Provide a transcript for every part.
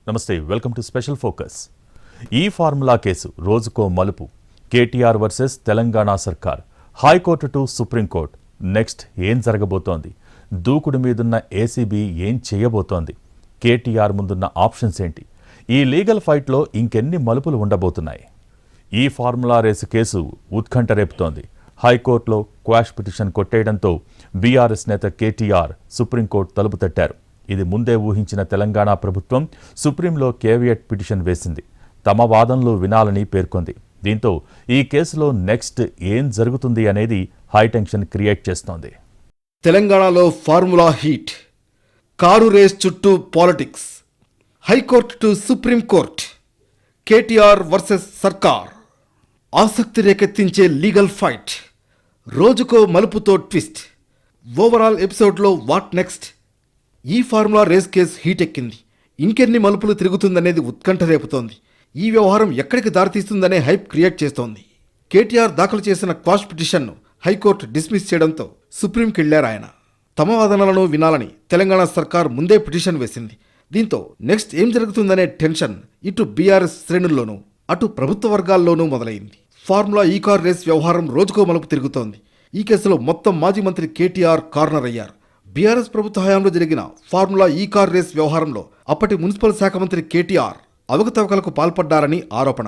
నమస్తే, welcome to special focus. ఈ formula case రోజుకో మలుపు. కేటీఆర్ వర్సెస్ తెలంగాణ సర్కార్, హైకోర్టు టు సుప్రీంకోర్టు. నెక్స్ట్ ఏం జరగబోతోంది? దూకుడు మీదున్న ఏసీబీ ఏం చేయబోతోంది? కేటీఆర్ ముందున్న ఆప్షన్స్ ఏంటి? ఈ లీగల్ ఫైట్లో ఇంకెన్ని మలుపులు ఉండబోతున్నాయి? ఈ ఫార్ములా రేసు కేసు ఉత్కంఠ రేపుతోంది. హైకోర్టులో క్వాష్ పిటిషన్ కొట్టేయడంతో బీఆర్ఎస్ నేత కేటీఆర్ సుప్రీంకోర్టు తలుపు తట్టారు. ఇది ముందే ఊహించిన తెలంగాణ ప్రభుత్వం సుప్రీంలో కేవియట్ పిటిషన్ వేసింది. తమ వాదనలు వినాలని పేర్కొంది. దీంతో ఈ కేసులో నెక్స్ట్ ఏం జరుగుతుంది అనేది హైటెన్షన్ క్రియేట్ చేస్తోంది. తెలంగాణలో ఫార్ములా హీట్, కారు రేస్ చుట్టూ politics, high court to supreme court, KTR versus సర్కార్, ఆసక్తి రేకెత్తించే లీగల్ ఫైట్, రోజుకో మలుపుతో ట్విస్ట్. ఓవరాల్ ఎపిసోడ్లో వాట్ నెక్స్ట్? ఈ ఫార్ములా రేస్ కేసు హీట్ ఎక్కింది. ఇంకెన్ని మలుపులు తిరుగుతుందనేది ఉత్కంఠ రేపుతోంది. ఈ వ్యవహారం ఎక్కడికి దారితీస్తుందనే హైప్ క్రియేట్ చేస్తోంది. కేటీఆర్ దాఖలు చేసిన క్వాష్ పిటిషన్ను హైకోర్టు డిస్మిస్ చేయడంతో సుప్రీంకెళ్లారు ఆయన. తమ వాదనలను వినాలని తెలంగాణ సర్కార్ ముందే పిటిషన్ వేసింది. దీంతో నెక్స్ట్ ఏం జరుగుతుందనే టెన్షన్ ఇటు బీఆర్ఎస్ శ్రేణుల్లోనూ అటు ప్రభుత్వ వర్గాల్లోనూ మొదలైంది. ఫార్ములా ఈ కార్ రేస్ వ్యవహారం రోజుకో మలుపు తిరుగుతోంది. ఈ కేసులో మొత్తం మాజీ మంత్రి కేటీఆర్ కార్నర్ అయ్యారు. బీఆర్ఎస్ ప్రభుత్వ హయాంలో జరిగిన ఫార్ములా ఈ కార్ రేస్ వ్యవహారంలో అప్పటి మున్సిపల్ శాఖ మంత్రి కేటీఆర్ అవకతవకలకు పాల్పడ్డారని ఆరోపణ.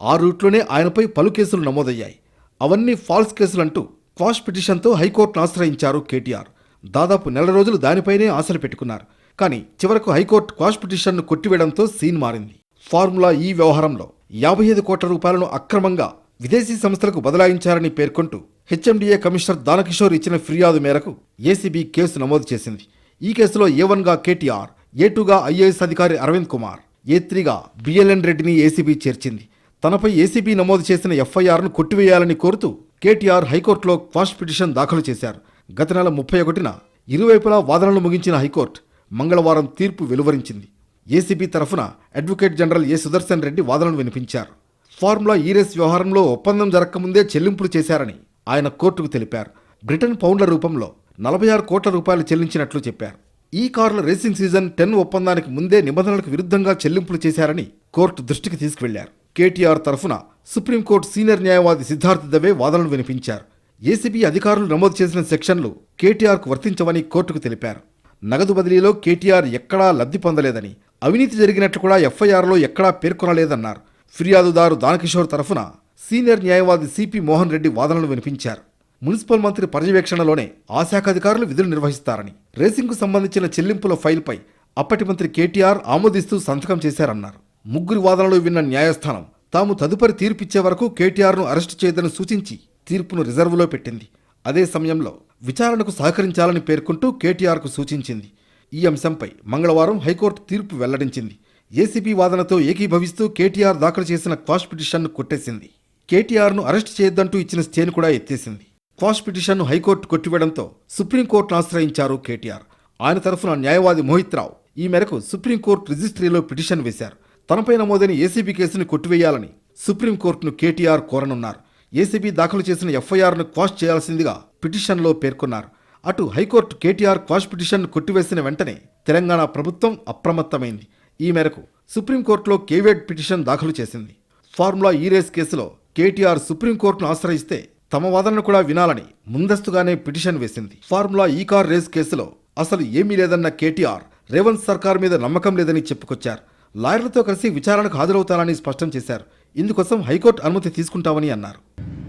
ఆ రూట్లోనే ఆయనపై పలు కేసులు నమోదయ్యాయి. అవన్నీ ఫాల్స్ కేసులంటూ క్వాష్ పిటిషన్తో హైకోర్టును ఆశ్రయించారు కేటీఆర్. దాదాపు నెల రోజులు దానిపైనే ఆశలు పెట్టుకున్నారు. కానీ చివరకు హైకోర్టు క్వాష్ పిటిషన్ను కొట్టివేయడంతో సీన్ మారింది. ఫార్ములా ఈ వ్యవహారంలో 55 కోట్ల రూపాయలను అక్రమంగా విదేశీ సంస్థలకు బదలాయించారని పేర్కొంటూ హెచ్ఎండిఏ కమిషనర్ దానకిషోర్ ఇచ్చిన ఫిర్యాదు మేరకు ఏసీబీ కేసు నమోదు చేసింది. ఈ కేసులో A1గా కేటీఆర్, A2గా ఐఏఎస్ అధికారి అరవింద్ కుమార్, A3గా బిఎల్ఎన్ రెడ్డిని ఏసీబీ చేర్చింది. తనపై ఏసీబీ నమోదు చేసిన ఎఫ్ఐఆర్ను కొట్టివేయాలని కోరుతూ కేటీఆర్ హైకోర్టులో క్వాష్ పిటిషన్ దాఖలు చేశారు. గత నెల 31న ఇరువైపులా వాదనలు ముగించిన హైకోర్టు మంగళవారం తీర్పు వెలువరించింది. ఏసీబీ తరఫున అడ్వకేట్ జనరల్ ఏ సుదర్శన్ రెడ్డి వాదనలు వినిపించారు. ఫార్ములా ఈ రేస్ వ్యవహారంలో ఒప్పందం జరగకముందే చెల్లింపులు చేశారని ఆయన కోర్టుకు తెలిపారు. బ్రిటన్ పౌండ్ల రూపంలో 46 కోట్ల రూపాయలు చెల్లించినట్లు చెప్పారు. ఈ కార్ల రేసింగ్ సీజన్ 10 ఒప్పందానికి ముందే నిబంధనలకు విరుద్ధంగా చెల్లింపులు చేశారని కోర్టు దృష్టికి తీసుకువెళ్లారు. కేటీఆర్ తరఫున సుప్రీంకోర్టు సీనియర్ న్యాయవాది సిద్ధార్థ దవే వాదనలు వినిపించారు. ఏసీబీ అధికారులు నమోదు చేసిన సెక్షన్లు కేటీఆర్కు వర్తించవని కోర్టుకు తెలిపారు. నగదు బదిలీలో కేటీఆర్ ఎక్కడా లబ్ధి పొందలేదని, అవినీతి జరిగినట్లు కూడా ఎఫ్ఐఆర్లో ఎక్కడా పేర్కొనలేదన్నారు. ఫిర్యాదుదారు దానకిషోర్ తరఫున సీనియర్ న్యాయవాది సిపి మోహన్ రెడ్డి వాదనలు వినిపించారు. మున్సిపల్ మంత్రి పర్యవేక్షణలోనే ఆ శాఖ అధికారులు విధులు నిర్వహిస్తారని, రేసింగ్కు సంబంధించిన చెల్లింపుల ఫైల్పై అప్పటి మంత్రి కేటీఆర్ ఆమోదిస్తూ సంతకం చేశారన్నారు. ముగ్గురి వాదనలు విన్న న్యాయస్థానం తాము తదుపరి తీర్పిచ్చే వరకు కేటీఆర్ను అరెస్టు చేయదని సూచించి తీర్పును రిజర్వులో పెట్టింది. అదే సమయంలో విచారణకు సహకరించాలని పేర్కొంటూ కేటీఆర్కు సూచించింది. ఈ అంశంపై మంగళవారం హైకోర్టు తీర్పు వెల్లడించింది. ఏసీబీ వాదనతో ఏకీభవిస్తూ కేటీఆర్ దాఖలు చేసిన క్వాష్ పిటిషన్ను కొట్టేసింది. కేటీఆర్ను అరెస్టు చేయొద్దంటూ ఇచ్చిన స్టేను కూడా ఎత్తేసింది. క్వాష్ పిటిషన్ను హైకోర్టు కొట్టివేయడంతో సుప్రీంకోర్టును ఆశ్రయించారు కేటీఆర్. ఆయన తరఫున న్యాయవాది మోహిత్ రావు ఈ మేరకు సుప్రీంకోర్టు రిజిస్ట్రీలో పిటిషన్ వేశారు. తనపై నమోదైన ఏసీబీ కేసును కొట్టివేయాలని సుప్రీంకోర్టును కేటీఆర్ కోరనున్నారు. ఏసీబీ దాఖలు చేసిన ఎఫ్ఐఆర్ను క్వాష్ చేయాల్సిందిగా పిటిషన్లో పేర్కొన్నారు. అటు హైకోర్టు కేటీఆర్ క్వాష్ పిటిషన్ను కొట్టివేసిన వెంటనే తెలంగాణ ప్రభుత్వం అప్రమత్తమైంది. ఈ మేరకు సుప్రీంకోర్టులో కేవియట్ పిటిషన్ దాఖలు చేసింది. ఫార్ములా ఈ రేస్ కేసులో కేటీఆర్ సుప్రీంకోర్టును ఆశ్రయిస్తే తమ వాదనను కూడా వినాలని ముందస్తుగానే పిటిషన్ వేసింది. ఫార్ములా ఈ కార్ రేస్ కేసులో అసలు ఏమీ లేదన్న కేటీఆర్ రేవంత్ సర్కార్ మీద నమ్మకం లేదని చెప్పుకొచ్చారు. లాయర్లతో కలిసి విచారణకు హాజరవుతారని స్పష్టం చేశారు. ఇందుకోసం హైకోర్టు అనుమతి తీసుకుంటామని అన్నారు.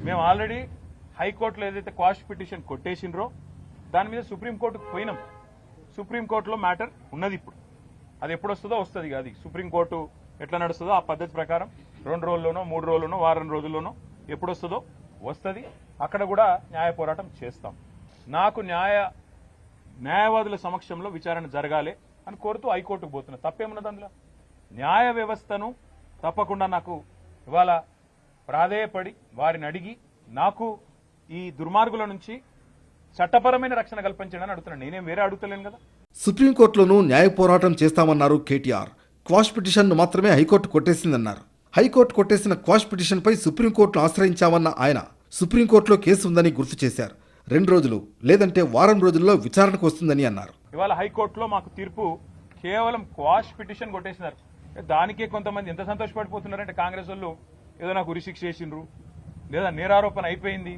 మేము ఆల్రెడీ హైకోర్టులో ఏదైతే క్వాష్ పిటిషన్ కొట్టేసినరో దాని మీద సుప్రీంకోర్టుకు పోయినాం. సుప్రీంకోర్టులో మ్యాటర్ ఉన్నది. ఇప్పుడు అది ఎప్పుడు వస్తుందో వస్తుంది. అది సుప్రీంకోర్టు ఎట్లా నడుస్తుందో ఆ పద్ధతి ప్రకారం 2 రోజుల్లోనో 3 రోజుల్లోనో వారం రోజుల్లోనో ఎప్పుడు వస్తుందో వస్తుంది. అక్కడ కూడా న్యాయ పోరాటం చేస్తాం. నాకు న్యాయవాదుల సమక్షంలో విచారణ జరగాలి అని కోరుతూ హైకోర్టుకు పోతున్నా. తప్పేమున్నది అందులో? న్యాయ వ్యవస్థను తప్పకుండా నాకు ఇవాళ ప్రాధేయపడి వారిని అడిగి నాకు ఈ దుర్మార్గుల నుంచి చట్టపరమైన రక్షణ కల్పించండి అడుగుతున్నాను. నేనేం వేరే అడుగుతలేను కదా. సుప్రీంకోర్టులోనూ న్యాయ పోరాటం చేస్తామన్నారు కేటీఆర్. క్వాష్ పిటిషన్ను మాత్రమే హైకోర్టు కొట్టేసిందన్నారు. హైకోర్టు కొట్టేసిన క్వాష్ పిటిషన్పై సుప్రీంకోర్టును ఆశ్రయించామన్న ఆయన సుప్రీంకోర్టులో కేసు ఉందని గుర్తు చేశారు. 2 రోజులు లేదంటే వారం రోజుల్లో విచారణకు వస్తుందని అన్నారు. ఇవాళ హైకోర్టులో మాకు తీర్పు కేవలం క్వాష్ పిటిషన్ కొట్టేసినారు. దానికే కొంతమంది ఎంత సంతోషపడిపోతున్నారంటే కాంగ్రెస్ వాళ్ళు ఏదో నాకు ఉరిశిక్ష చేసిండ్రు, లేదా నేరారోపణ అయిపోయింది,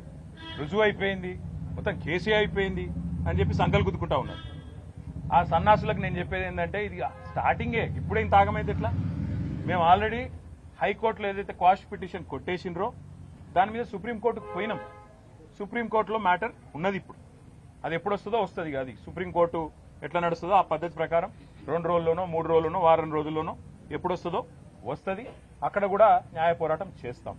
రుజువు అయిపోయింది, మొత్తం కేసీ అయిపోయింది అని చెప్పి సంకలు గుద్దుకుంటా ఉన్నారు. ఆ సన్నాసులకు నేను చెప్పేది ఏంటంటే ఇది స్టార్టింగే, ఇప్పుడే ఇంత ఆగమైతే ఎట్లా? మేము ఆల్రెడీ హైకోర్టులో ఏదైతే క్వాష్ పిటిషన్ కొట్టేసిండ్రో దాని మీద సుప్రీంకోర్టుకు పోయినాం. సుప్రీంకోర్టులో మ్యాటర్ ఉన్నది ఇప్పుడు. అది ఎప్పుడు వస్తుందో వస్తుంది. అది సుప్రీంకోర్టు ఎట్లా నడుస్తుందో ఆ పద్ధతి ప్రకారం 2 రోజుల్లోనో 3 రోజుల్లోనో వారం రోజుల్లోనో ఎప్పుడు వస్తుందో వస్తుంది. అక్కడ కూడా న్యాయ పోరాటం చేస్తాం.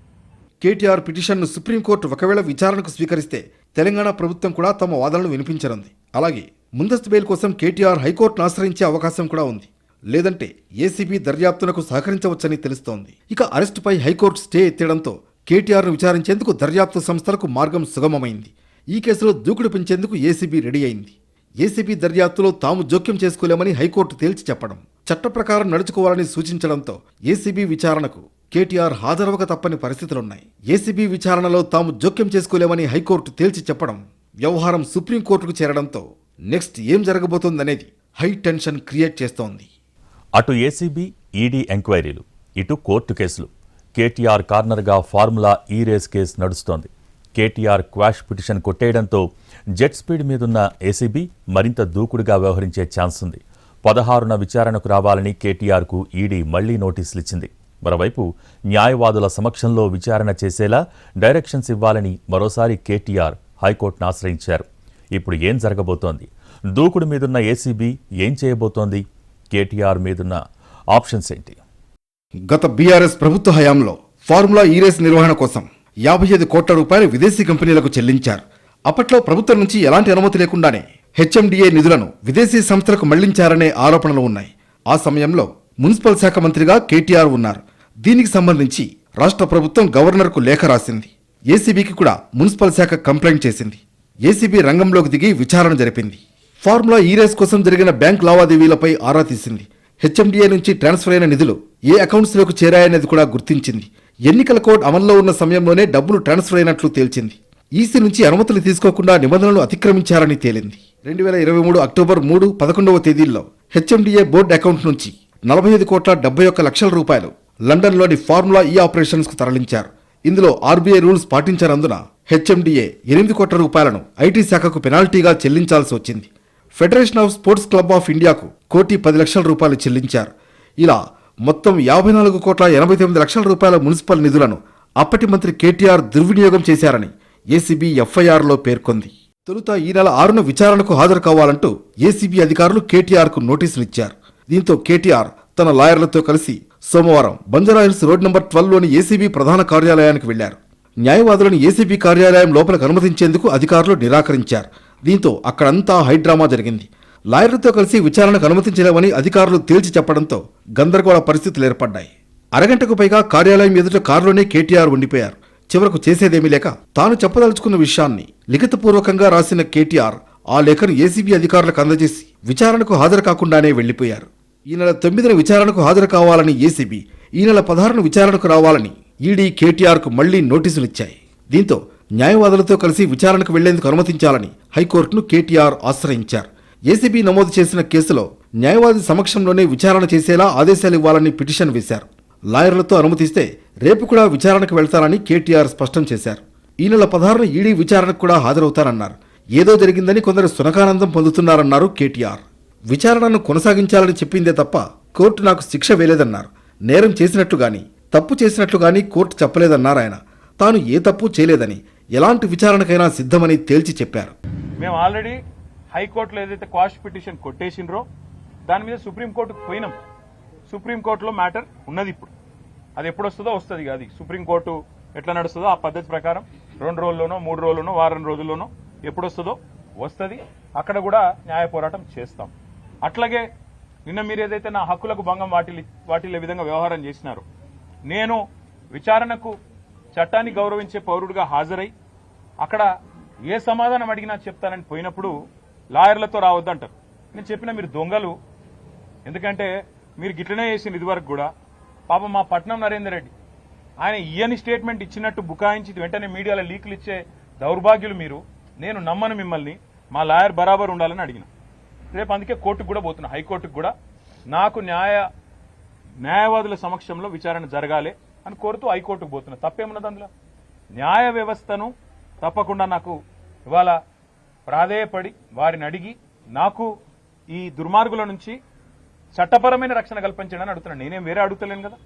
కేటీఆర్ పిటిషన్ను సుప్రీంకోర్టు ఒకవేళ విచారణకు స్వీకరిస్తే తెలంగాణ ప్రభుత్వం కూడా తమ వాదనలు వినిపించనుంది. అలాగే ముందస్తు బెయిల్ కోసం కేటీఆర్ హైకోర్టును ఆశ్రయించే అవకాశం కూడా ఉంది. లేదంటే ఏసీబీ దర్యాప్తునకు సహకరించవచ్చని తెలుస్తోంది. ఇక అరెస్టుపై హైకోర్టు స్టే ఎత్తడంతో కేటీఆర్ను విచారించేందుకు దర్యాప్తు సంస్థలకు మార్గం సుగమమైంది. ఈ కేసులో దూకుడు పెంచేందుకు ఏసీబీ రెడీ అయింది. ఏసీబీ దర్యాప్తులో తాము జోక్యం చేసుకోలేమని హైకోర్టు తేల్చి చెప్పడం, చట్ట ప్రకారం నడుచుకోవాలని సూచించడంతో ఏసీబీ విచారణకు కేటీఆర్ హాజరవక తప్పని పరిస్థితులున్నాయి. ఏసీబీ విచారణలో తాము జోక్యం చేసుకోలేమని హైకోర్టు తేల్చి చెప్పడం, వ్యవహారం సుప్రీంకోర్టుకు చేరడంతో నెక్స్ట్ ఏం జరగబోతోందనేది హై టెన్షన్ క్రియేట్ చేస్తోంది. అటు ఏసీబీ, ఈడీ ఎంక్వైరీలు, ఇటు కోర్టు కేసులు. కేటీఆర్ కార్నర్గా ఫార్ములా ఈ రేస్ కేసు నడుస్తోంది. కేటీఆర్ క్వాష్ పిటిషన్ కొట్టేయడంతో జెట్ స్పీడ్ మీదున్న ఏసీబీ మరింత దూకుడుగా వ్యవహరించే ఛాన్స్ ఉంది. 16న విచారణకు రావాలని కేటీఆర్కు ఈడీ మళ్లీ నోటీసులు ఇచ్చింది. మరోవైపు న్యాయవాదుల సమక్షంలో విచారణ చేసేలా డైరెక్షన్స్ ఇవ్వాలని మరోసారి కేటీఆర్ హైకోర్టును ఆశ్రయించారు. ఇప్పుడు ఏం జరగబోతోంది? దూకుడు మీదున్న ఏసీబీ ఏం చేయబోతోంది? కేటీఆర్ మీదున్న ఆప్షన్స్ ఏంటి? గత బీఆర్ఎస్ ప్రభుత్వ హయాంలో ఫార్ములా ఈ రేస్ నిర్వహణ కోసం 55 కోట్ల రూపాయలు విదేశీ కంపెనీలకు చెల్లించారు. అప్పట్లో ప్రభుత్వం నుంచి ఎలాంటి అనుమతి లేకుండానే హెచ్ఎండిఏ నిధులను విదేశీ సంస్థలకు మళ్లించారనే ఆరోపణలు ఉన్నాయి. ఆ సమయంలో మున్సిపల్ శాఖ మంత్రిగా కేటీఆర్ ఉన్నారు. దీనికి సంబంధించి రాష్ట్ర ప్రభుత్వం గవర్నర్కు లేఖ రాసింది. ఏసీబీకి కూడా మున్సిపల్ శాఖ కంప్లైంట్ చేసింది. ఏసీబీ రంగంలోకి దిగి విచారణ జరిపింది. ఫార్ములా ఈ రేస్ కోసం జరిగిన బ్యాంక్ లావాదేవీలపై ఆరా తీసింది. హెచ్ఎండిఏ నుంచి ట్రాన్స్ఫర్ అయిన నిధులు ఏ అకౌంట్స్లోకి చేరాయనేది కూడా గుర్తించింది. ఎన్నికల కోడ్ అమల్లో ఉన్న సమయంలోనే డబ్బులు ట్రాన్స్ఫర్ అయినట్లు తేల్చింది. ఈసీ నుంచి అనుమతులు తీసుకోకుండా నిబంధనలు అతిక్రమించారని తేలింది. 2023 అక్టోబర్ 3, 11వ తేదీల్లో హెచ్ఎండిఏ బోర్డు అకౌంట్ నుంచి 45 కోట్ల 71 లక్షల రూపాయలు లండన్లోని ఫార్ములా ఈ ఆపరేషన్స్కు తరలించారు. ఇందులో ఆర్బీఐ రూల్స్ పాటించనందున హెచ్ఎండిఏ 8 కోట్ల రూపాయలను ఐటీ శాఖకు పెనాల్టీగా చెల్లించాల్సి వచ్చింది. Federation of sports club of ఇండియాకు 1,10,00,000 రూపాయలు చెల్లించారు. ఇలా మొత్తం 54 కోట్ల 89 లక్షల రూపాయల మున్సిపల్ నిధులను అప్పటి మంత్రి కేటీఆర్ దుర్వినియోగం చేశారని ఏసీబీ ఎఫ్ఐఆర్లో పేర్కొంది. తొలుత ఈ నెల 6న విచారణకు హాజరు కావాలంటూ ఏసీబీ అధికారులు కేటీఆర్కు నోటీసులు ఇచ్చారు. దీంతో కేటీఆర్ తన లాయర్లతో కలిసి సోమవారం బంజారాహిల్స్ రోడ్ నంబర్ 12లోని ఏసీబీ ప్రధాన కార్యాలయానికి వెళ్లారు. న్యాయవాదులను ఏసీబీ కార్యాలయం లోపలికి అనుమతించేందుకు అధికారులు నిరాకరించారు. దీంతో అక్కడంతా హైడ్రామా జరిగింది. లాయర్లతో కలిసి విచారణకు అనుమతించలేమని అధికారులు తేల్చి చెప్పడంతో గందరగోళ పరిస్థితులు ఏర్పడ్డాయి. అరగంటకు పైగా కార్యాలయం ఎదుట కారులోనే కేటీఆర్ ఉండిపోయారు. చివరకు చేసేదేమీ లేక తాను చెప్పదలుచుకున్న విషయాన్ని లిఖితపూర్వకంగా రాసిన కేటీఆర్ ఆ లేఖను ఏసీబీ అధికారులకు అందజేసి విచారణకు హాజరు కాకుండానే వెళ్లిపోయారు. ఈ నెల 9న విచారణకు హాజరు కావాలని ఏసీబీ, ఈ నెల 16న విచారణకు రావాలని ఈడీ కేటీఆర్కు మళ్లీ నోటీసులిచ్చాయి. దీంతో న్యాయవాదులతో కలిసి విచారణకు వెళ్లేందుకు అనుమతించాలని హైకోర్టును కేటీఆర్ ఆశ్రయించారు. ఏసీబీ నమోదు చేసిన కేసులో న్యాయవాది సమక్షంలోనే విచారణ చేసేలా ఆదేశాలు ఇవ్వాలని పిటిషన్ వేశారు. లాయర్లతో అనుమతిస్తే రేపు కూడా విచారణకు వెళ్తారని కేటీఆర్ స్పష్టం చేశారు. ఈ నెల 16న ఈడీ విచారణకు కూడా హాజరవుతారన్నారు. ఏదో జరిగిందని కొందరు సునకానందం పొందుతున్నారన్నారు కేటీఆర్. విచారణను కొనసాగించాలని చెప్పిందే తప్ప కోర్టు నాకు శిక్ష వేయలేదన్నారు. నేరం చేసినట్లు గాని తప్పు చేసినట్లు గాని కోర్టు చెప్పలేదన్నారు ఆయన. తాను ఏ తప్పు చేయలేదని, ఎలాంటి విచారణకైనా సిద్ధమని తేల్చి చెప్పారు. మేము ఆల్రెడీ హైకోర్టులో ఏదైతే క్వాష్ పిటిషన్ కొట్టేసిండ్రో దాని మీద సుప్రీంకోర్టుకు పోయినాం. సుప్రీంకోర్టులో మ్యాటర్ ఉన్నది ఇప్పుడు. అది ఎప్పుడు వస్తుందో వస్తుంది. అది సుప్రీంకోర్టు ఎట్లా నడుస్తుందో ఆ పద్ధతి ప్రకారం 2 రోజుల్లోనో 3 రోజుల్లోనో వారం రోజుల్లోనో ఎప్పుడు వస్తుందో వస్తుంది. అక్కడ కూడా న్యాయ పోరాటం చేస్తాం. అట్లాగే నిన్న మీరు ఏదైతే నా హక్కులకు భంగం వాటిల్లే విధంగా వ్యవహారం చేసినారో, నేను విచారణకు చట్టాన్ని గౌరవించే పౌరుడిగా హాజరై అక్కడ ఏ సమాధానం అడిగినా చెప్తానని పోయినప్పుడు లాయర్లతో రావద్దంటారు. నేను చెప్పిన మీరు దొంగలు, ఎందుకంటే మీరు గిట్లనే చేసింది ఇదివరకు కూడా. పాపం మా పట్నం నరేందర్ రెడ్డి ఆయన ఇయ్యని స్టేట్మెంట్ ఇచ్చినట్టు బుకాయించి వెంటనే మీడియాలో లీకులు ఇచ్చే దౌర్భాగ్యులు మీరు. నేను నమ్మను మిమ్మల్ని, మా లాయర్ బరాబర్ ఉండాలని అడిగిన. రేపు అందుకే కోర్టుకు కూడా పోతున్నా, హైకోర్టుకు కూడా. నాకు న్యాయ న్యాయవాదుల సమక్షంలో విచారణ జరగాలి అని కోరుతూ హైకోర్టుకు పోతున్నా. తప్పేమున్నది అందులో? న్యాయ వ్యవస్థను తప్పకుండా నాకు ఇవాళ ప్రాధేయపడి వారిని అడిగి నాకు ఈ దుర్మార్గుల నుంచి చట్టపరమైన రక్షణ కల్పించడానికి అడుగుతున్నాను. నేనేం వేరే అడుగుతలేను కదా.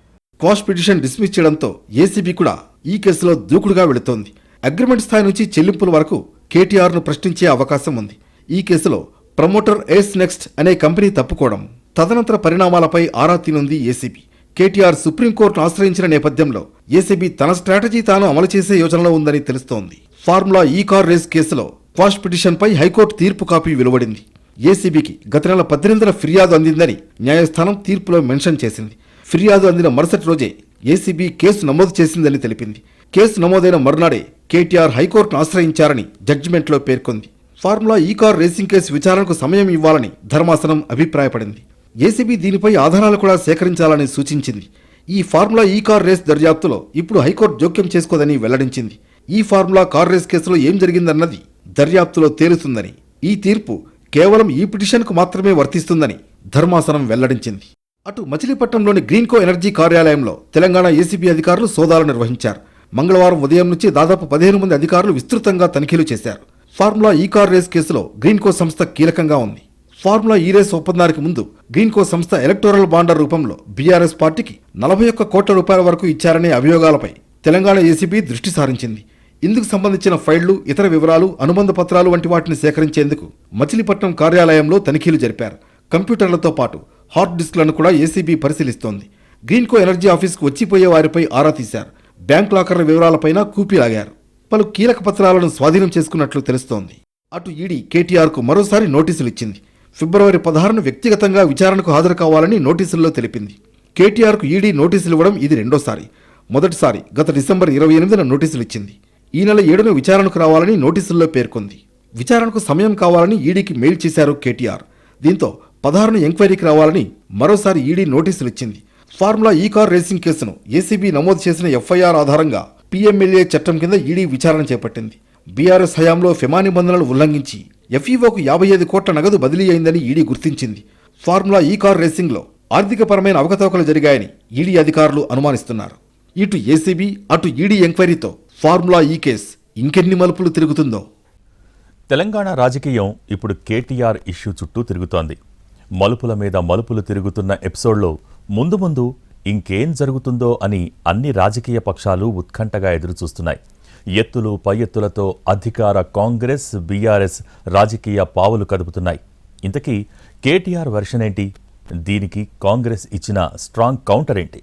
క్వాష్ పిటిషన్ డిస్మిస్ చేయడంతో ఏసీబీ కూడా ఈ కేసులో దూకుడుగా వెళుతోంది. అగ్రిమెంట్ స్థాయి నుంచి చెల్లింపుల వరకు కేటీఆర్ను ప్రశ్నించే అవకాశం ఉంది. ఈ కేసులో ప్రమోటర్ ఎస్ నెక్స్ట్ అనే కంపెనీ తప్పుకోవడం, తదనంతర పరిణామాలపై ఆరా తీనుంది ఏసీబీ. కేటీఆర్ సుప్రీంకోర్టును ఆశ్రయించిన నేపథ్యంలో ఏసీబీ తన స్ట్రాటజీ తాను అమలు చేసే యోచనలో ఉందని తెలుస్తోంది. ఫార్ములా ఈ కార్ రేస్ కేసులో క్వాష్ పిటిషన్పై హైకోర్టు తీర్పు కాపీ వెలువడింది. ఏసీబీకి గత నెల 18న ఫిర్యాదు అందిందని న్యాయస్థానం తీర్పులో మెన్షన్ చేసింది. ఫిర్యాదు అందిన మరుసటి రోజే ఏసీబీ కేసు నమోదు చేసిందని తెలిపింది. కేసు నమోదైన మరునాడే కేటీఆర్ హైకోర్టును ఆశ్రయించారని జడ్జిమెంట్లో పేర్కొంది. ఫార్ములా ఈ కార్ రేసింగ్ కేసు విచారణకు సమయం ఇవ్వాలని ధర్మాసనం అభిప్రాయపడింది. ఏసీబీ దీనిపై ఆధారాలు కూడా సేకరించాలని సూచించింది. ఈ ఫార్ములా ఈ కార్ రేస్ దర్యాప్తులో ఇప్పుడు హైకోర్టు జోక్యం చేసుకోదని వెల్లడించింది. ఈ ఫార్ములా కార్ రేస్ కేసులో ఏం జరిగిందన్నది దర్యాప్తులో తేలుతుందని, ఈ తీర్పు కేవలం ఈ పిటిషన్కు మాత్రమే వర్తిస్తుందని ధర్మాసనం వెల్లడించింది. అటు మచిలీపట్నంలోని గ్రీన్కో ఎనర్జీ కార్యాలయంలో తెలంగాణ ఏసీబీ అధికారులు సోదాలు నిర్వహించారు. మంగళవారం ఉదయం నుంచి దాదాపు 15 మంది అధికారులు విస్తృతంగా తనిఖీలు చేశారు. ఫార్ములా ఈ కార్ రేస్ కేసులో గ్రీన్కో సంస్థ కీలకంగా ఉంది. ఫార్ములా ఈ రేస్ ఒప్పందానికి ముందు గ్రీన్కో సంస్థ ఎలక్టోరల్ బాండర్ రూపంలో బీఆర్ఎస్ పార్టీకి 41 కోట్ల రూపాయల వరకు ఇచ్చారనే అభియోగాలపై తెలంగాణ ఏసీబీ దృష్టి సారించింది. ఇందుకు సంబంధించిన ఫైళ్లు, ఇతర వివరాలు, అనుబంధ పత్రాలు వంటి వాటిని సేకరించేందుకు మచిలీపట్నం కార్యాలయంలో తనిఖీలు జరిపారు. కంప్యూటర్లతో పాటు హార్డ్ డిస్క్లను కూడా ఏసీబీ పరిశీలిస్తోంది. గ్రీన్కో ఎనర్జీ ఆఫీస్కు వచ్చిపోయే వారిపై ఆరా తీశారు. బ్యాంక్ లాకర్ల వివరాలపైన కూపీలాగారు. పలు కీలక పత్రాలను స్వాధీనం చేసుకున్నట్లు తెలుస్తోంది. అటు ఈడీ కేటీఆర్కు మరోసారి నోటీసులు ఇచ్చింది. ఫిబ్రవరి 16న వ్యక్తిగతంగా విచారణకు హాజరు కావాలని నోటీసుల్లో తెలిపింది. కేటీఆర్కు ఈడీ నోటీసులు ఇవ్వడం ఇది రెండోసారి. మొదటిసారి గత డిసెంబర్ 28న నోటీసులు ఇచ్చింది. ఈ నెల 7న విచారణకు రావాలని నోటీసుల్లో పేర్కొంది. విచారణకు సమయం కావాలని ఈడీకి మెయిల్ చేశారు కేటీఆర్. దీంతో 16న ఎంక్వైరీకి రావాలని మరోసారి ఈడీ నోటీసులు ఇచ్చింది. ఫార్ములా ఈ కార్ రేసింగ్ కేసును ఏసీబీ నమోదు చేసిన ఎఫ్ఐఆర్ ఆధారంగా పీఎంఎల్ఏ చట్టం కింద ఈడీ విచారణ చేపట్టింది. బీఆర్ఎస్ హయాంలో ఫెమా నిబంధనలు ఉల్లంఘించి ఎఫ్ఈఓకు 55 కోట్ల నగదు బదిలీ అయిందని ఈడీ గుర్తించింది. ఫార్ములా ఈ కార్ రేసింగ్లో ఆర్థికపరమైన అవకతవకలు జరిగాయని ఈడీ అధికారులు అనుమానిస్తున్నారు. ఇటు ఏసీబీ అటు ఈడీ ఎంక్వైరీతో ఫార్ములా ఈ కేసు ఇంకెన్ని మలుపులు తిరుగుతుందో. తెలంగాణ రాజకీయం ఇప్పుడు కేటీఆర్ ఇష్యూ చుట్టూ తిరుగుతోంది. మలుపుల మీద మలుపులు తిరుగుతున్న ఎపిసోడ్లో ముందు ముందు ఇంకేం జరుగుతుందో అని అన్ని రాజకీయ పక్షాలు ఉత్కంఠగా ఎదురుచూస్తున్నాయి. ఎత్తులు పై ఎత్తులతో అధికార కాంగ్రెస్, బీఆర్ఎస్ రాజకీయ పావులు కదుపుతున్నాయి. ఇంతకీ కేటీఆర్ వెర్షన్ ఏంటి? దీనికి కాంగ్రెస్ ఇచ్చిన స్ట్రాంగ్ కౌంటర్ ఏంటి?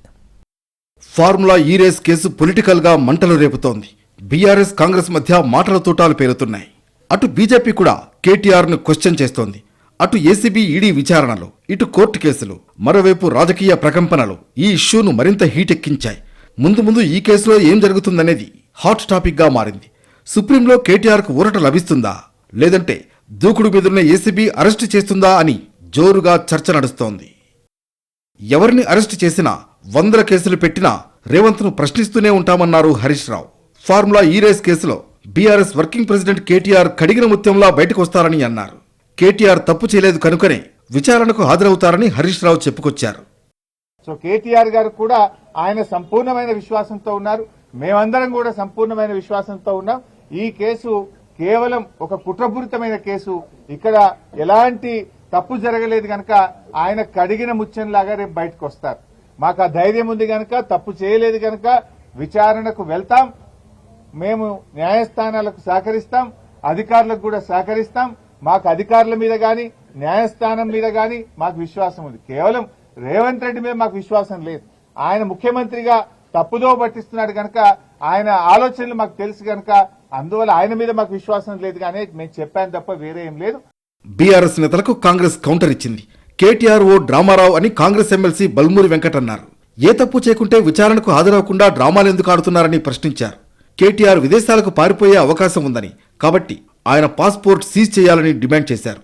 ఫార్ములా ఈ రేస్ కేసు పొలిటికల్గా మంటలు రేపుతోంది. బీఆర్ఎస్ కాంగ్రెస్ మధ్య మాటల తూటాలు పేరుతున్నాయి. అటు బీజేపీ కూడా కేటీఆర్ను క్వశ్చన్ చేస్తోంది. అటు ఏసీబీ ఈడీ విచారణలు, ఇటు కోర్టు కేసులు, మరోవైపు రాజకీయ ప్రకంపనలు ఈ ఇష్యూను మరింత హీటెక్కించాయి. ముందు ఈ కేసులో ఏం జరుగుతుందనేది హాట్ టాపిక్గా మారింది. సుప్రీంలో కేటీఆర్కు ఊరట లభిస్తుందా, లేదంటే దూకుడు మీదున్న ఏసీబీ అరెస్టు చేస్తుందా అని జోరుగా చర్చ నడుస్తోంది. ఎవరిని అరెస్టు చేసినా, 100 కేసులు పెట్టినా రేవంత్ను ప్రశ్నిస్తూనే ఉంటామన్నారు Harish Rao. Formula E race కేసులో బీఆర్ఎస్ వర్కింగ్ ప్రెసిడెంట్ కేటీఆర్ కడిగిన ముత్యంలా బయటకు వస్తారని అన్నారు. కేటీఆర్ తప్పు చేయలేదు కనుకనే విచారణకు హాజరవుతారని హరీష్ రావు చెప్పుకొచ్చారు. సో కేటీఆర్ గారు కూడా ఆయన సంపూర్ణమైన విశ్వాసంతో ఉన్నారు. మేమందరం కూడా సంపూర్ణమైన విశ్వాసంతో ఉన్నాం. ఈ కేసు కేవలం ఒక కుట్రపూరితమైన కేసు. ఇక్కడ ఎలాంటి తప్పు జరగలేదు కనుక ఆయన కడిగిన ముత్యంలాగా రేపు బయటకు వస్తారు. మాకు ఆ ధైర్యం ఉంది కనుక, తప్పు చేయలేదు కనుక విచారణకు వెళ్తాం. మేము న్యాయస్థానాలకు సహకరిస్తాం, అధికారులకు కూడా సహకరిస్తాం. మాకు అధికారుల మీద గాని, న్యాయస్థానం మీద గాని మాకు విశ్వాసం ఉంది. కేవలం రేవంత్ రెడ్డి మీద మాకు విశ్వాసం లేదు. ఆయన ముఖ్యమంత్రిగా తప్పుదో పట్టిస్తున్నాడు కనుక, ఆయన ఆలోచనలు మాకు తెలుసు కనుక, అందువల్ల ఆయన మీద మాకు విశ్వాసం లేదు. కానీ మేము చెప్పాను తప్ప వేరే ఏం లేదు. బీఆర్ఎస్ నేతలకు కాంగ్రెస్ కౌంటర్ ఇచ్చింది. కేటీఆర్ ఓ డ్రామారావు అని కాంగ్రెస్ ఎమ్మెల్సీ బల్మూరి వెంకట్ అన్నారు. ఏ తప్పు చేయకుంటే విచారణకు హాజరవకుండా డ్రామాలు ఎందుకు ఆడుతున్నారని ప్రశ్నించారు. కేటీఆర్ విదేశాలకు పారిపోయే అవకాశం ఉందని, కాబట్టి ఆయన పాస్పోర్ట్ సీజ్ చేయాలని డిమాండ్ చేశారు.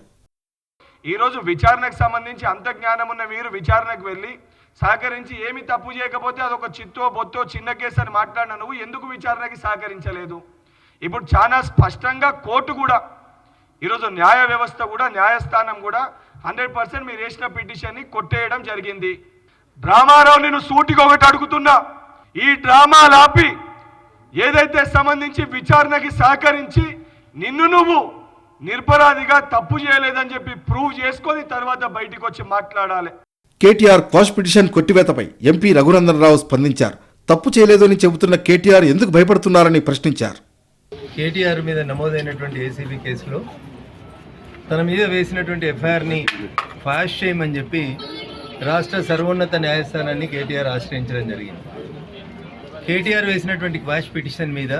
ఈ రోజు విచారణకు సంబంధించి అంత జ్ఞానం ఉన్న మీరు విచారణకు వెళ్లి సహకరించి ఏమి తప్పు చేయకపోతే అదొక చిత్తో బొత్తో చిన్న కేసు అని మాట్లాడిన నువ్వు ఎందుకు విచారణకి సహకరించలేదు? ఇప్పుడు చాలా స్పష్టంగా కోర్టు కూడా, ఈరోజు న్యాయ వ్యవస్థ కూడా, న్యాయస్థానం కూడా 100% మీరు వేసిన పిటిషన్ని కొట్టేయడం జరిగింది. డ్రామారావు నేను సూటిగా ఒకటి అడుగుతున్నా, ఈ డ్రామాలు ఆపి ఏదైతే సంబంధించి విచారణకి సహకరించి నిన్ను నువ్వు నిరపరాధిగా తప్పు చేయలేదని చెప్పి ప్రూవ్ చేసుకొని తర్వాత బయటికి వచ్చి మాట్లాడాలి. కేటీఆర్ క్వాష్ పిటిషన్ కొట్టివేతపై ఎంపీ రఘునందన్ రావు స్పందించారు. తప్పు చేయలేదని చెబుతున్న కేటీఆర్ ఎందుకు భయపడుతున్నారని ప్రశ్నించారు. కేటీఆర్ మీద నమోదైనటువంటి ఏసీబీ కేసులో తన మీద వేసినటువంటి ఎఫ్ఐఆర్ని క్వాష్ చేయమని చెప్పి రాష్ట్ర సర్వోన్నత న్యాయస్థానాన్ని కేటీఆర్ ఆశ్రయించడం జరిగింది. కేటీఆర్ వేసినటువంటి క్వాష్ పిటిషన్ మీద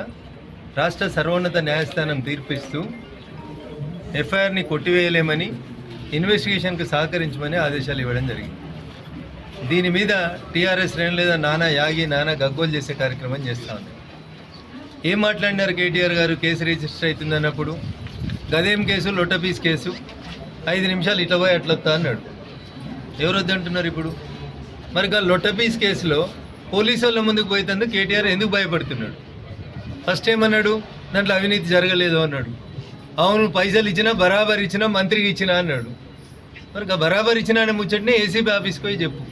రాష్ట్ర సర్వోన్నత న్యాయస్థానం తీర్పిస్తూ ఎఫ్ఐఆర్ని కొట్టివేయలేమని, ఇన్వెస్టిగేషన్కు సహకరించమని ఆదేశాలు ఇవ్వడం జరిగింది. దీని మీద టీఆర్ఎస్ శ్రేణులు లేదా నానా యాగి నానా గగ్గోలు చేసే కార్యక్రమం చేస్తూ ఉంది. ఏం మాట్లాడినారు కేటీఆర్ గారు? కేసు రిజిస్టర్ అవుతుంది అన్నప్పుడు గదేం కేసు, లొట్టపీస్ కేసు, 5 నిమిషాలు ఇట్లా పోయి అట్లొత్తా అన్నాడు. ఎవరు వద్దంటున్నారు ఇప్పుడు? మరి లొట్టపీస్ కేసులో పోలీసు వాళ్ళ ముందుకు పోయేందుకు కేటీఆర్ ఎందుకు భయపడుతున్నాడు? ఫస్ట్ ఏమన్నాడు? దాంట్లో అవినీతి జరగలేదు అన్నాడు. అవును, పైసలు ఇచ్చినా బరాబర్ ఇచ్చినా మంత్రికి ఇచ్చినా అన్నాడు. మరి బరాబర్ ఇచ్చినా అనే ముచ్చటనే ఏసీబీ ఆఫీస్కి పోయి చెప్పు.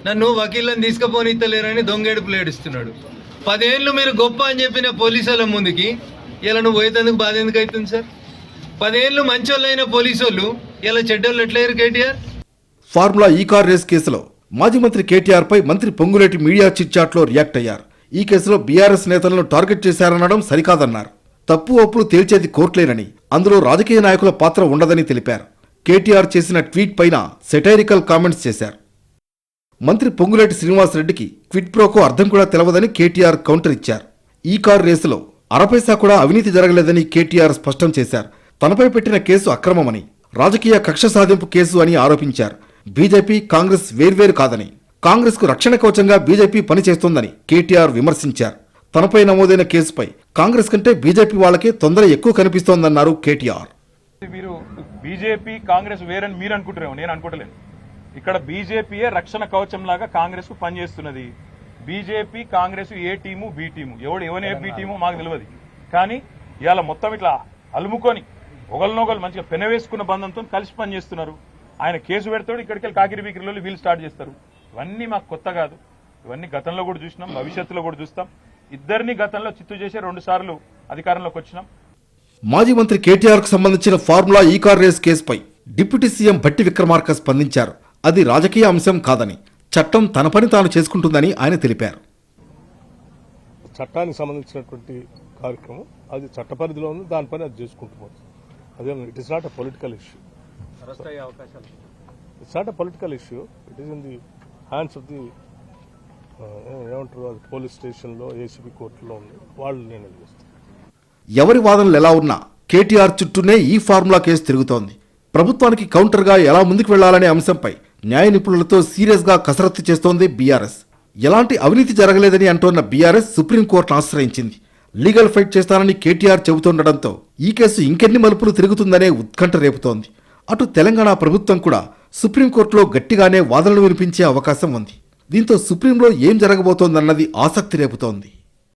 నన్ను వకీళ్ళని తీసుకుపోనిత్తలేరని దొంగేడుపులు ఏడుస్తున్నాడు. 10 ఏళ్ళు మీరు గొప్ప అని చెప్పిన పోలీసు వాళ్ళ ముందుకి ఇలా నువ్వు పోయేందుకు బాధ ఎందుకు అవుతుంది సార్? 10 ఏళ్ళు మంచోళ్ళు అయిన పోలీసు వాళ్ళు ఇలా చెడ్డోళ్ళు ఎట్లయ్యారు కేటీఆర్? ఫార్ములా ఈ కార్ రేస్ కేసులో మాజీ మంత్రి కేటీఆర్ పై మంత్రి పొంగులేటి మీడియా చిట్చాట్లో రియాక్ట్ అయ్యారు. ఈ కేసులో బీఆర్ఎస్ నేతలను టార్గెట్ చేశారనడం సరికాదన్నారు. తప్పు ఒప్పులు తేల్చేది కోర్టులేనని, అందులో రాజకీయ నాయకుల పాత్ర ఉండదని తెలిపారు. కేటీఆర్ చేసిన ట్వీట్ పైన సెటైరికల్ కామెంట్స్ చేశారు. మంత్రి పొంగులేటి శ్రీనివాసరెడ్డికి క్విడ్ ప్రోకో అర్థం కూడా తెలవదని కేటీఆర్ కౌంటర్ ఇచ్చారు. ఈ కారు రేసులో అరపైసా కూడా అవినీతి జరగలేదని కేటీఆర్ స్పష్టం చేశారు. తనపై పెట్టిన కేసు అక్రమమని, రాజకీయ కక్ష సాధింపు కేసు అని ఆరోపించారు. బీజేపీ, కాంగ్రెస్ వేర్వేరు కాదని, కాంగ్రెస్కు రక్షణ కవచంగా బీజేపీ పనిచేస్తోందని కేటీఆర్ విమర్శించారు. తనపై నమోదైన కేసుపై కాంగ్రెస్ కంటే బీజేపీ వాళ్ళకే తొందర ఎక్కువ కనిపిస్తోందన్నారు కేటీఆర్. మీరు బీజేపీ కాంగ్రెస్ వేరని మీరు అనుకుంటారేమో, నేను అనుకోవట్లేదు. ఇక్కడ బీజేపీయే రక్షణ కవచం లాగా కాంగ్రెస్ కు పనిచేస్తున్నది. బీజేపీ కాంగ్రెస్ ఏ టీము బి టీము, ఎవరు ఏ బి టీము మాకు తెలియదు. కానీ ఇవాళ మొత్తం ఇట్లా అలుముకొని ఒకరినొకరు మంచిగా పెనవేసుకున్న బంధంతో కలిసి పనిచేస్తున్నారు. ఆయన కేసు పెడతాడు, ఇక్కడికి వెళ్ళి కాకిరి బీకిరిలో వీళ్ళు స్టార్ట్ చేస్తారు. ఇవన్నీ మాకు కొత్త కాదు. ఇవన్నీ గతంలో కూడా చూసినాం, భవిష్యత్తులో కూడా చూస్తాం. ఇద్దరిని గతంలో చిత్తు చేసే 2 సార్లు అధికారంలోకి వచ్చినాం. మాజీ మంత్రి కేటీఆర్ కు సంబంధించిన ఫార్ములా ఈ కార్ రేస్ కేసుపై డిప్యూటీ సీఎం భట్టి విక్రమార్క స్పందించారు. అది రాజకీయ అంశం కాదని, చట్టం తన పని తాను చేసుకుంటుందని ఆయన తెలిపారు. చట్టానికి సంబంధించినటువంటి కార్యక్రమం అది చట్ట పరిధిలో ఉంది, దాని పని అది చేసుకుంటున్నారు. అదే it is not a political issue. It's not a political issue. It is in the hands of the ఏమంటారు, అది పోలీస్ స్టేషన్లో, ఏసీబీ కోర్టులో ఉంది, వాళ్ళు నిర్ణయం చేస్తారు. ఎవరి వాదనలు ఎలా ఉన్నా కేటీఆర్ చుట్టూనే ఈ ఫార్ములా కేసు తిరుగుతోంది. ప్రభుత్వానికి కౌంటర్గా ఎలా ముందుకు వెళ్లాలనే అంశంపై న్యాయ నిపుణులతో సీరియస్గా కసరత్తు చేస్తోంది బీఆర్ఎస్. ఎలాంటి అవినీతి జరగలేదని అంటోన్న బీఆర్ఎస్ సుప్రీంకోర్టును ఆశ్రయించింది. లీగల్ ఫైట్ చేస్తానని కేటీఆర్ చెబుతుండటంతో ఈ కేసు ఇంకెన్ని మలుపులు తిరుగుతుందనే ఉత్కంఠ రేపుతోంది. అటు తెలంగాణ ప్రభుత్వం కూడా సుప్రీంకోర్టులో గట్టిగానే వాదనలు వినిపించే అవకాశం ఉంది. దీంతో సుప్రీంలో ఏం జరగబోతోందన్నది ఆసక్తి రేపుతోంది.